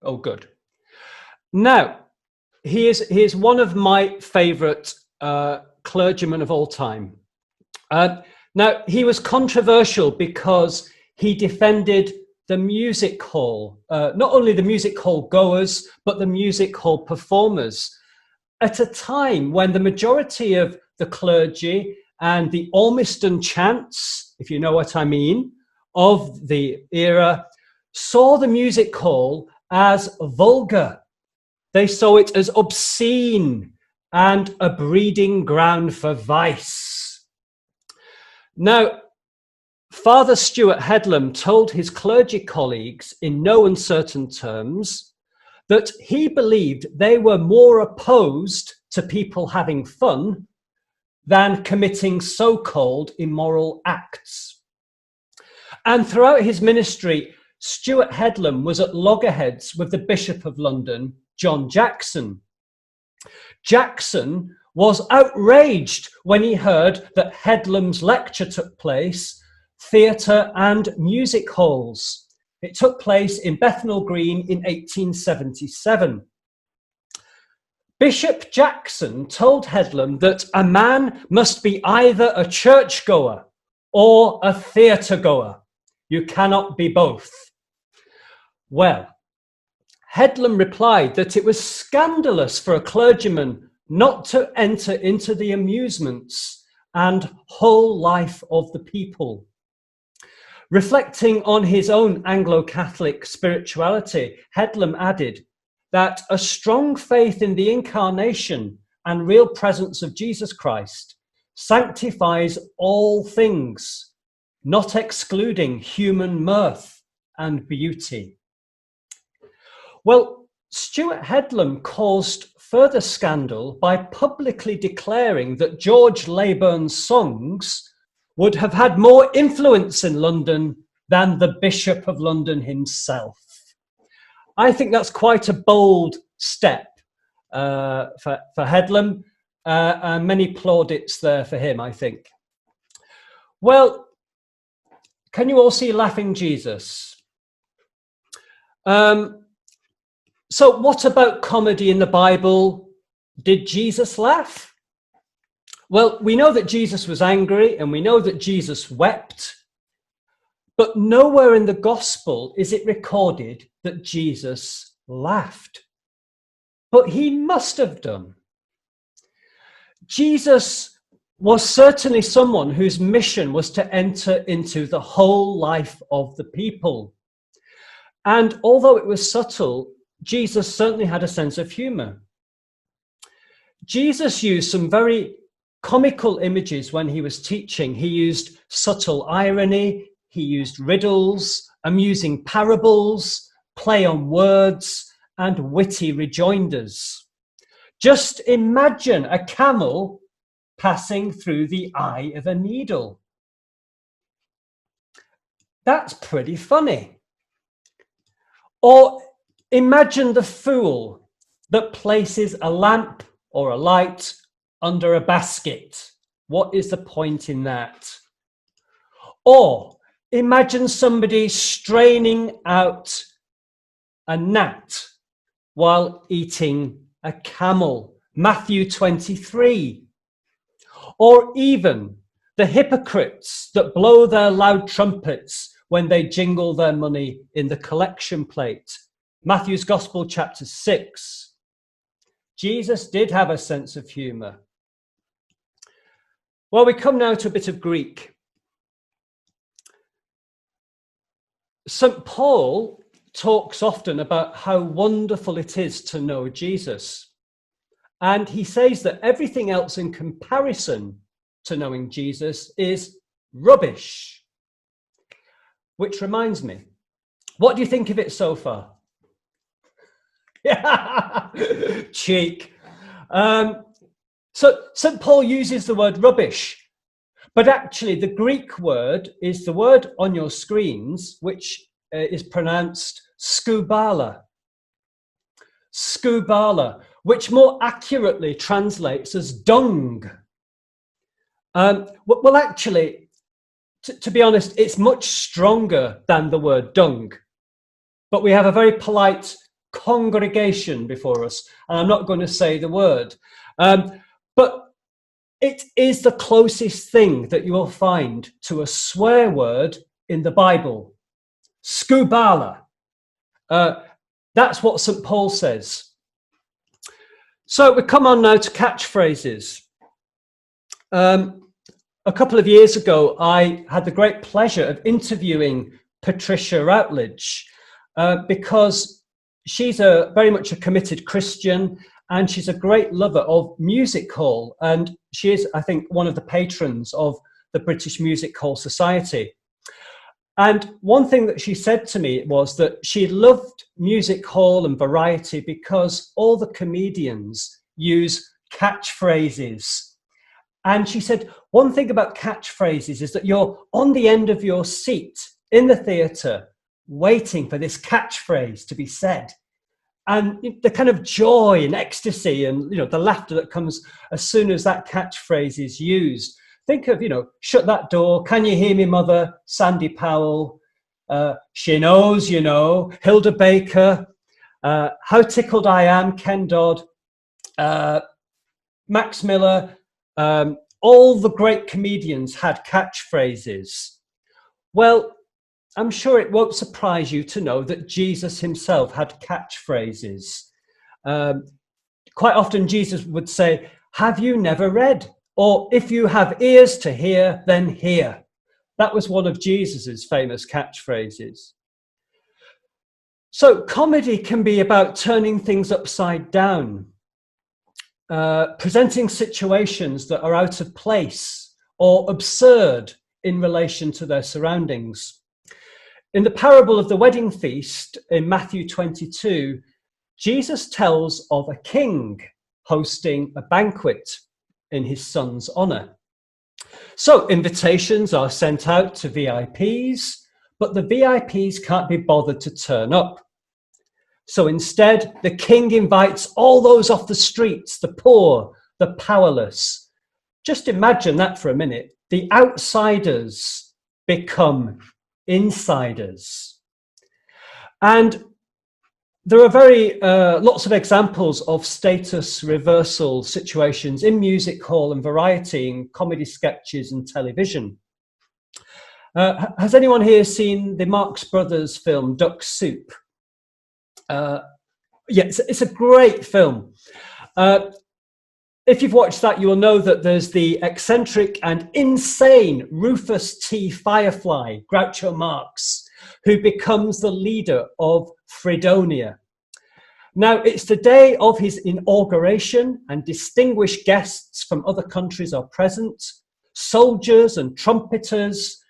Oh, good. Now, he is one of my favourite clergymen of all time. Now, he was controversial because he defended the music hall, not only the music hall goers, but the music hall performers, at a time when the majority of the clergy and the Ormiston chants, if you know what I mean, of the era, saw the music hall as vulgar. They saw it as obscene and a breeding ground for vice. Now, Father Stuart Headlam told his clergy colleagues in no uncertain terms that he believed they were more opposed to people having fun than committing so-called immoral acts. And throughout his ministry, Stuart Headlam was at loggerheads with the Bishop of London, John Jackson. Jackson was outraged when he heard that Headlam's lecture took place, theatre and music halls. It took place in Bethnal Green in 1877. Bishop Jackson told Headlam that a man must be either a churchgoer or a theatre goer. You cannot be both. Well, Headlam replied that it was scandalous for a clergyman not to enter into the amusements and whole life of the people. Reflecting on his own Anglo-Catholic spirituality, Headlam added that a strong faith in the incarnation and real presence of Jesus Christ sanctifies all things, not excluding human mirth and beauty. Well, Stuart Headlam caused further scandal by publicly declaring that George Leyburn's songs would have had more influence in London than the Bishop of London himself. I think that's quite a bold step for Headlam, and many plaudits there for him, I think. Well, can you all see Laughing Jesus? So what about comedy in the Bible? Did Jesus laugh? Well, we know that Jesus was angry and we know that Jesus wept, but nowhere in the gospel is it recorded that Jesus laughed. But he must have done. Jesus was certainly someone whose mission was to enter into the whole life of the people. And although it was subtle, Jesus certainly had a sense of humor. Jesus used some very comical images when he was teaching. He used subtle irony, he used riddles, amusing parables, play on words, and witty rejoinders. Just imagine a camel passing through the eye of a needle. That's pretty funny. Or imagine the fool that places a lamp or a light under a basket. What is the point in that? Or imagine somebody straining out a gnat while eating a camel. Matthew 23. Or even the hypocrites that blow their loud trumpets when they jingle their money in the collection plate. Matthew's Gospel, chapter 6. Jesus did have a sense of humour. Well, we come now to a bit of Greek. St. Paul talks often about how wonderful it is to know Jesus. And he says that everything else in comparison to knowing Jesus is rubbish. Which reminds me, what do you think of it so far? Cheek. So St. Paul uses the word rubbish, but actually the Greek word is the word on your screens, which is pronounced skubala. Skubala, which more accurately translates as dung. Well, actually, to be honest, it's much stronger than the word dung. But we have a very polite congregation before us, and I'm not going to say the word. But it is the closest thing that you will find to a swear word in the Bible. Skubala. That's what St. Paul says. So we come on now to catchphrases. A couple of years ago, I had the great pleasure of interviewing Patricia Routledge because she's very much a committed Christian, and she's a great lover of music hall. And she is, I think, one of the patrons of the British Music Hall Society. And one thing that she said to me was that she loved music hall and variety because all the comedians use catchphrases. And she said, one thing about catchphrases is that you're on the end of your seat in the theatre waiting for this catchphrase to be said. And the kind of joy and ecstasy and, the laughter that comes as soon as that catchphrase is used. Think of, shut that door, can you hear me, mother, Sandy Powell, she knows, Hilda Baker, how tickled I am, Ken Dodd, Max Miller, all the great comedians had catchphrases. Well, I'm sure it won't surprise you to know that Jesus himself had catchphrases. Quite often Jesus would say, have you never read? Or if you have ears to hear, then hear. That was one of Jesus's famous catchphrases. So comedy can be about turning things upside down, presenting situations that are out of place or absurd in relation to their surroundings. In the parable of the wedding feast in Matthew 22, Jesus tells of a king hosting a banquet in his son's honor. So invitations are sent out to VIPs, but the VIPs can't be bothered to turn up. So instead, the king invites all those off the streets, the poor, the powerless. Just imagine that for a minute. The outsiders become insiders. And there are lots of examples of status reversal situations in music hall and variety, in comedy sketches and television. Has anyone here seen the Marx Brothers film Duck Soup? It's a great film. If you've watched that, you will know that there's the eccentric and insane Rufus T. Firefly, Groucho Marx, who becomes the leader of Fredonia. Now, it's the day of his inauguration, and distinguished guests from other countries are present. Soldiers and trumpeters,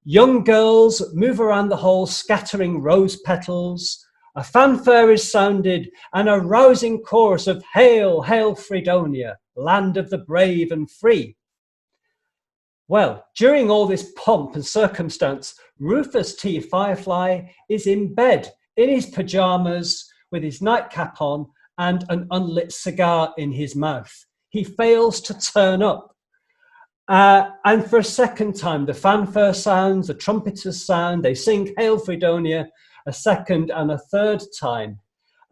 young girls move around the hall scattering rose petals. A fanfare is sounded, and a rousing chorus of "Hail, hail Fredonia, land of the brave and free," Well, during all this pomp and circumstance, Rufus T. Firefly is in bed in his pajamas with his nightcap on and an unlit cigar in his mouth. He fails to turn up. And for a second time, the fanfare sounds, the trumpeters sound, they sing Hail Fredonia a second and a third time.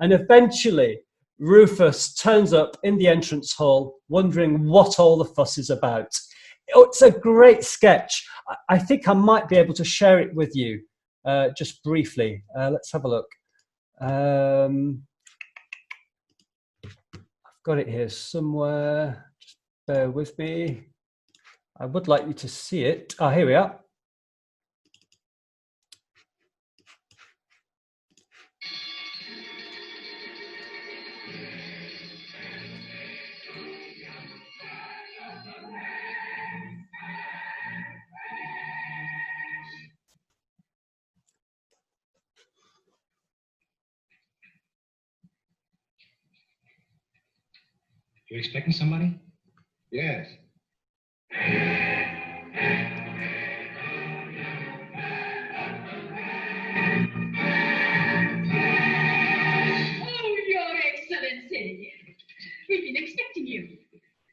And eventually, Rufus turns up in the entrance hall, wondering what all the fuss is about. It's a great sketch. I think I might be able to share it with you just briefly. Let's have a look. I've got it here somewhere. Just bear with me. I would like you to see it. Ah, here we are. You expecting somebody? Yes. Oh, Your Excellency, we've been expecting you.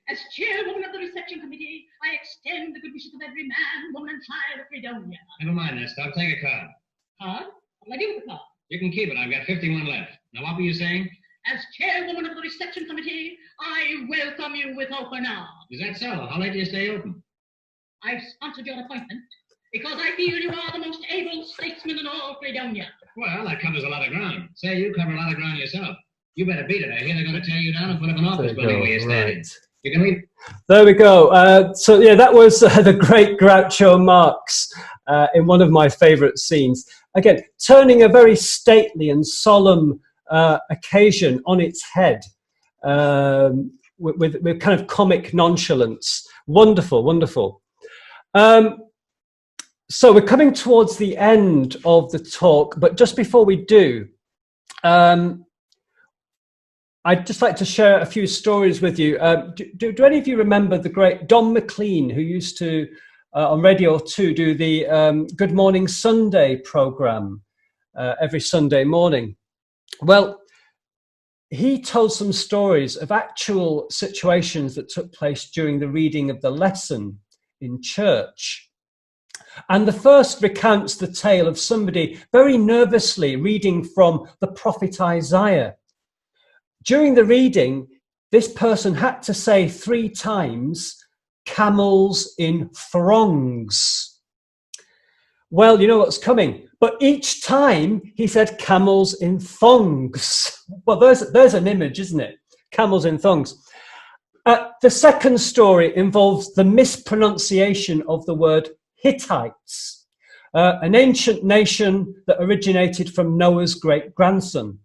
As chairwoman of the reception committee, I extend the good wishes of every man, woman, and child of Fredonia. Never mind that stuff. Take a card. Card? What do I do with the card? You can keep it. I've got 51 left. Now, what were you saying? As chairwoman of the reception committee, I welcome you with open arms. Is that so? How late do you stay open? I've sponsored your appointment because I feel you are the most able statesman in all Fredonia. Well, that covers a lot of ground. Say, you cover a lot of ground yourself. You better beat it. I hear they're going to tear you down and put up an office building where you're standing. Right. You can read. There we go. So yeah, that was the great Groucho Marx in one of my favourite scenes. Again, turning a very stately and solemn occasion on its head with kind of comic nonchalance. Wonderful, wonderful. So we're coming towards the end of the talk, but just before we do, I'd just like to share a few stories with you. Do any of you remember the great Don McLean, who used to, on Radio 2, do the Good Morning Sunday programme every Sunday morning? Well, he told some stories of actual situations that took place during the reading of the lesson in church. And the first recounts the tale of somebody very nervously reading from the prophet Isaiah. During the reading, this person had to say 3 times, camels in throngs. Well, you know what's coming. But each time he said camels in thongs. Well, there's an image, isn't it? Camels in thongs. The second story involves the mispronunciation of the word Hittites, an ancient nation that originated from Noah's great-grandson.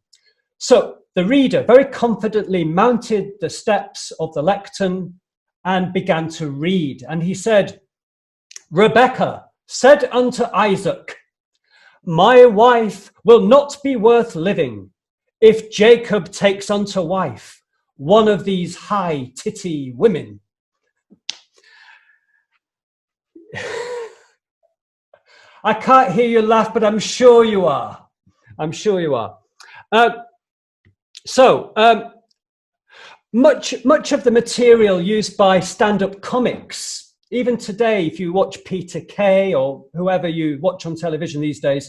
So the reader very confidently mounted the steps of the lectern and began to read. And he said, Rebekah said unto Isaac, my wife will not be worth living if Jacob takes unto wife one of these high-titty women. I can't hear you laugh, but I'm sure you are. I'm sure you are. Much of the material used by stand-up comics, even today, if you watch Peter Kay or whoever you watch on television these days,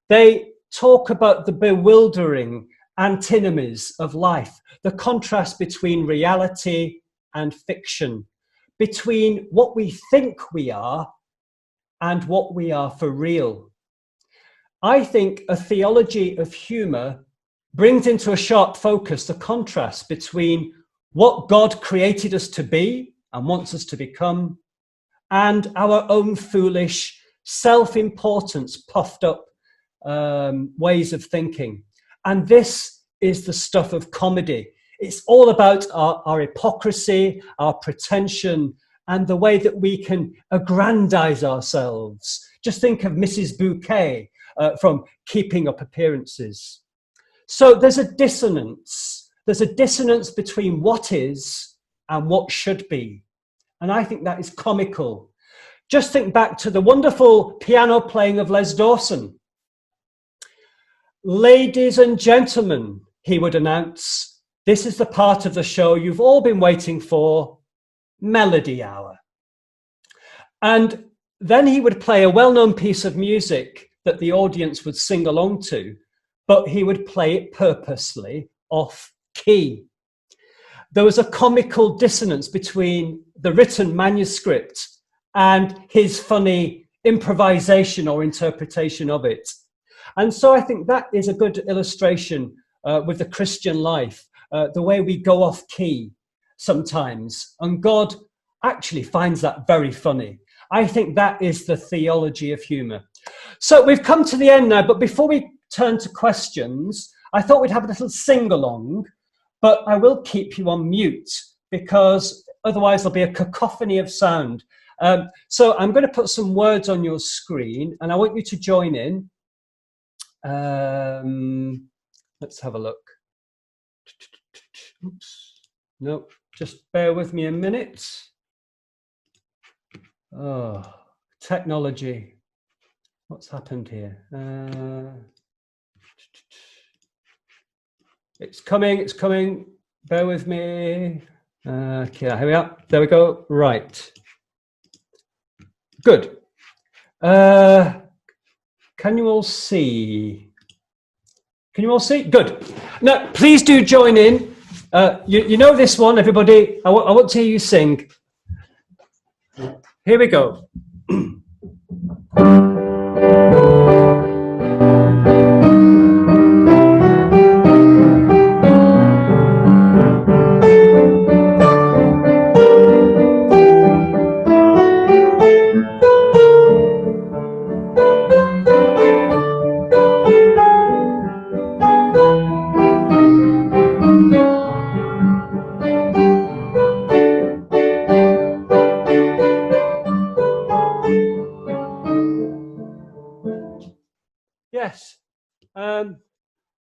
they talk about the bewildering antinomies of life, the contrast between reality and fiction, between what we think we are and what we are for real. I think a theology of humour brings into a sharp focus the contrast between what God created us to be and wants us to become and our own foolish, self-importance, puffed up ways of thinking. And this is the stuff of comedy. It's all about our hypocrisy, our pretension, and the way that we can aggrandize ourselves. Just think of Mrs. Bouquet from Keeping Up Appearances. So there's a dissonance. There's a dissonance between what is and what should be. And I think that is comical. just think back to the wonderful piano playing of Les Dawson. Ladies and gentlemen, he would announce, this is the part of the show you've all been waiting for, Melody Hour. And then he would play a well-known piece of music that the audience would sing along to, but he would play it purposely off key. There was a comical dissonance between the written manuscript and his funny improvisation or interpretation of it. And so I think that is a good illustration with the Christian life, the way we go off key sometimes. And God actually finds that very funny. I think that is the theology of humour. So we've come to the end now, but before we turn to questions, I thought we'd have a little sing-along, but I will keep you on mute because otherwise there'll be a cacophony of sound. So I'm going to put some words on your screen and I want you to join in. Let's have a look. Oops. No, just bear with me a minute. Oh, technology. What's happened here? It's coming. Bear with me. Okay, here we are. There we go. Right. Good. Can you all see? Can you all see? Good. Now, please do join in. You know this one, everybody. I want to hear you sing. Here we go. Yes.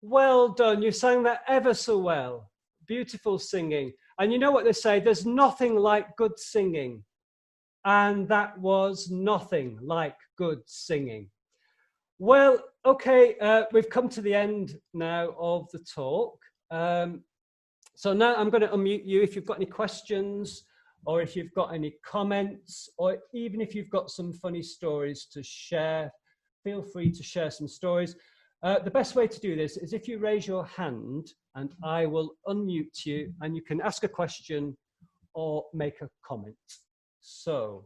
Well done. You sang that ever so well. Beautiful singing. And you know what they say? There's nothing like good singing. And that was nothing like good singing. Well, okay, we've come to the end now of the talk. So now I'm going to unmute you if you've got any questions or if you've got any comments or even if you've got some funny stories to share. Feel free to share some stories. The best way to do this is if you raise your hand and I will unmute you and you can ask a question or make a comment. So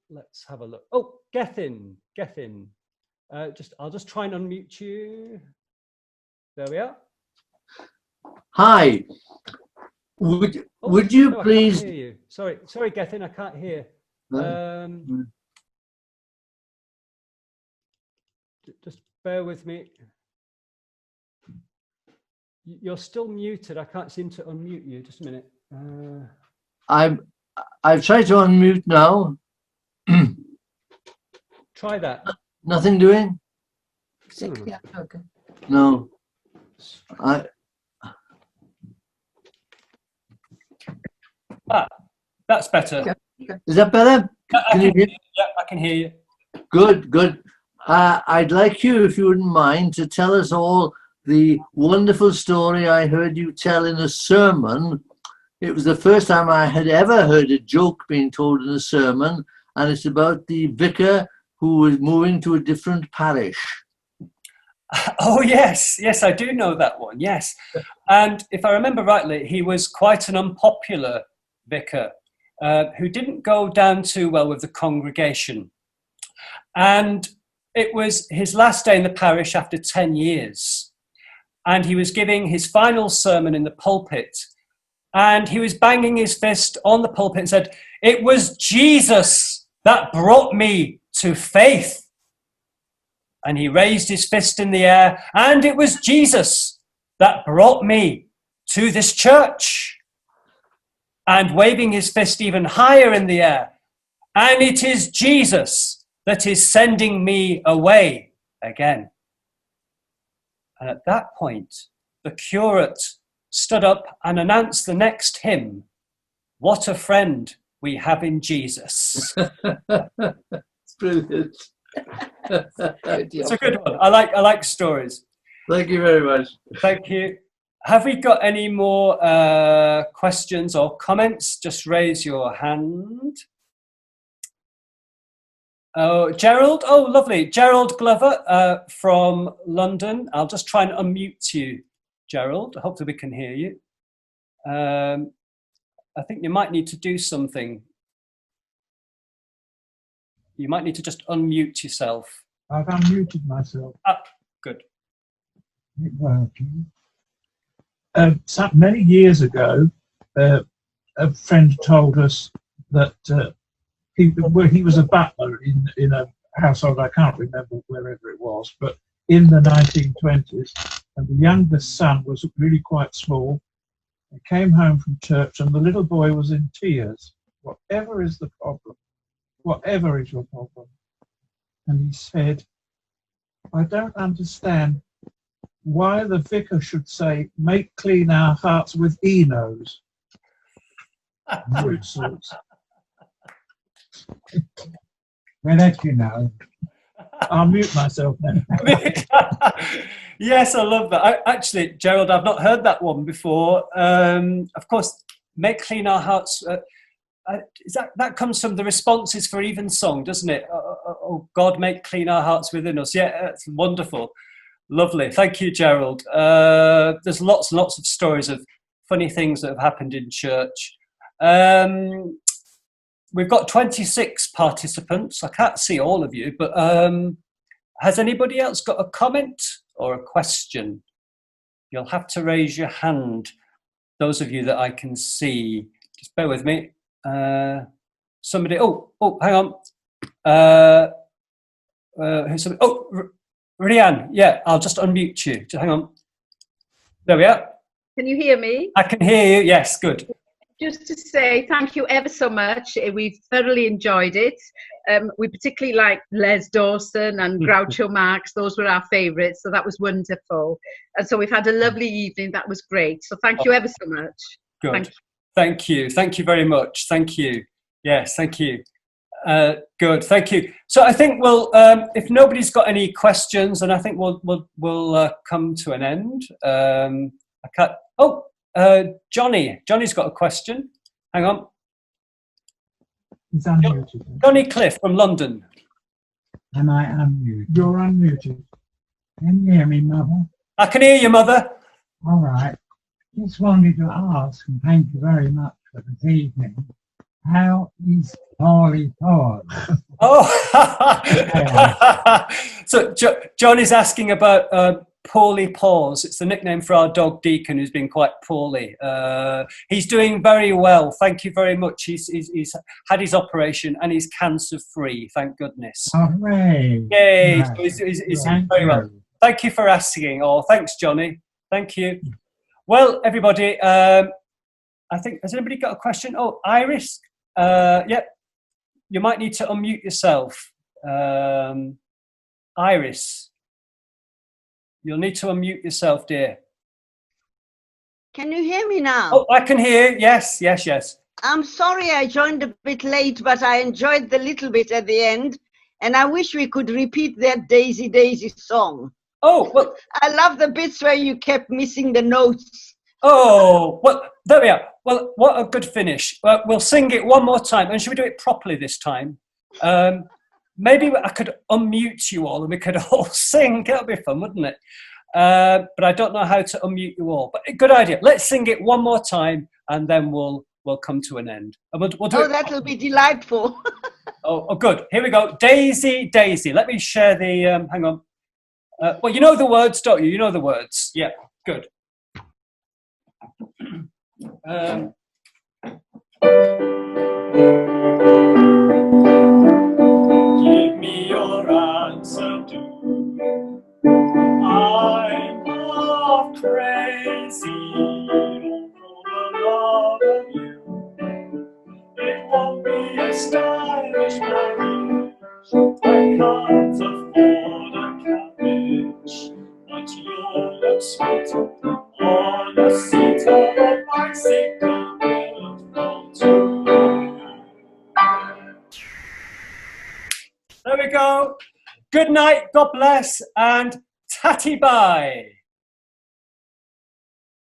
let's have a look. Oh, Gethin. I'll just try and unmute you. There we are. Hi. Would you please? I can't hear you. Sorry, Gethin, I can't hear. Just bear with me. You're still muted. I can't seem to unmute you. Just a minute. I've tried to unmute now. Try that. Nothing doing? Yeah, okay. No. That's better. Is that better? Can you hear? Yeah, I can hear you. Good. I'd like you, if you wouldn't mind, to tell us all the wonderful story I heard you tell in a sermon. It was the first time I had ever heard a joke being told in a sermon, and it's about the vicar who was moving to a different parish. Oh, yes, I do know that one, yes. And if I remember rightly, he was quite an unpopular vicar who didn't go down too well with the congregation. And it was his last day in the parish after 10 years. And he was giving his final sermon in the pulpit. And he was banging his fist on the pulpit and said, "It was Jesus that brought me to faith." And he raised his fist in the air, and it was Jesus that brought me to this church. And waving his fist even higher in the air, and it is Jesus that is sending me away again. And at that point, the curate stood up and announced the next hymn, "What a Friend we have in Jesus. Brilliant. It's a good one. I like stories. Thank you very much. Thank you. Have we got any more questions or comments? Just raise your hand. Oh, Gerald. Oh, lovely. Gerald Glover from London. I'll just try and unmute you, Gerald. Hopefully we can hear you. I think you might need to do something. You might need to just unmute yourself. I've unmuted myself. Ah, good. Is it working? Many years ago, a friend told us that he was a butler in a household, I can't remember wherever it was, but in the 1920s, and the youngest son was really quite small. He came home from church and the little boy was in tears. Whatever is the problem? Whatever is your problem? And he said, I don't understand why the vicar should say, make clean our hearts with Enos. Fruit sorts. Well, that you know. I'll mute myself then. Yes, I love that. Actually, Gerald, I've not heard that one before. Of course, make clean our hearts. That comes from the responses for Evensong, doesn't it? Oh, God, make clean our hearts within us. Yeah, that's wonderful. Lovely. Thank you, Gerald. There's lots and lots of stories of funny things that have happened in church. We've got 26 participants. I can't see all of you, but has anybody else got a comment or a question? You'll have to raise your hand. Those of you that I can see, just bear with me. Somebody, oh, hang on. Who's somebody? Oh, Rianne, yeah, I'll just unmute you. Just hang on. There we are. Can you hear me? I can hear you, yes, good. Just to say thank you ever so much. We've thoroughly enjoyed it. We particularly liked Les Dawson and Groucho Marx. Those were our favourites, so that was wonderful. And so we've had a lovely evening. That was great. So thank you ever so much. Good. Thank you. Thank you very much. Thank you. Yes, thank you. Good. Thank you. So I think we'll, if nobody's got any questions, then I think we'll come to an end. I can't. Oh. Johnny's got a question. Hang on. He's unmuted. Johnny Cliff from London. Am I unmuted? You're unmuted. Can you hear me, Mother? I can hear you, Mother. All right. Just wanted to ask, and thank you very much for this evening, how is Polly Paws? Oh, so John is asking about Poorly Paws. It's the nickname for our dog Deacon, who's been quite poorly. He's doing very well. Thank you very much. He's had his operation and he's cancer free. Thank goodness. Hooray! Yay! Nice. So he's doing very well. Thank you for asking. Oh, thanks, Johnny. Thank you. Well, everybody, I think, has anybody got a question? Oh, Iris. Yeah, you might need to unmute yourself. Iris. You'll need to unmute yourself, dear. Can you hear me now? Oh, I can hear. Yes. I'm sorry I joined a bit late, but I enjoyed the little bit at the end, and I wish we could repeat that Daisy Daisy song. Oh, well. I love the bits where you kept missing the notes. Oh, well, there we are. Well, what a good finish. We'll sing it one more time, and should we do it properly this time? Maybe I could unmute you all and we could all sing. That would be fun, wouldn't it? But I don't know how to unmute you all. But good idea. Let's sing it one more time and then we'll come to an end. And we'll do it. That'll be delightful. Oh, good. Here we go. Daisy, Daisy. Let me share the, hang on. Well, you know the words, don't you? You know the words. Yeah, good. Give me your answer, do. I'm half crazy over the love of you. It won't be a stylish marriage. I can't afford a cabbage, but you'll look sweet on a seat of a bicycle built from two. There we go. Good night, God bless, and tatty bye.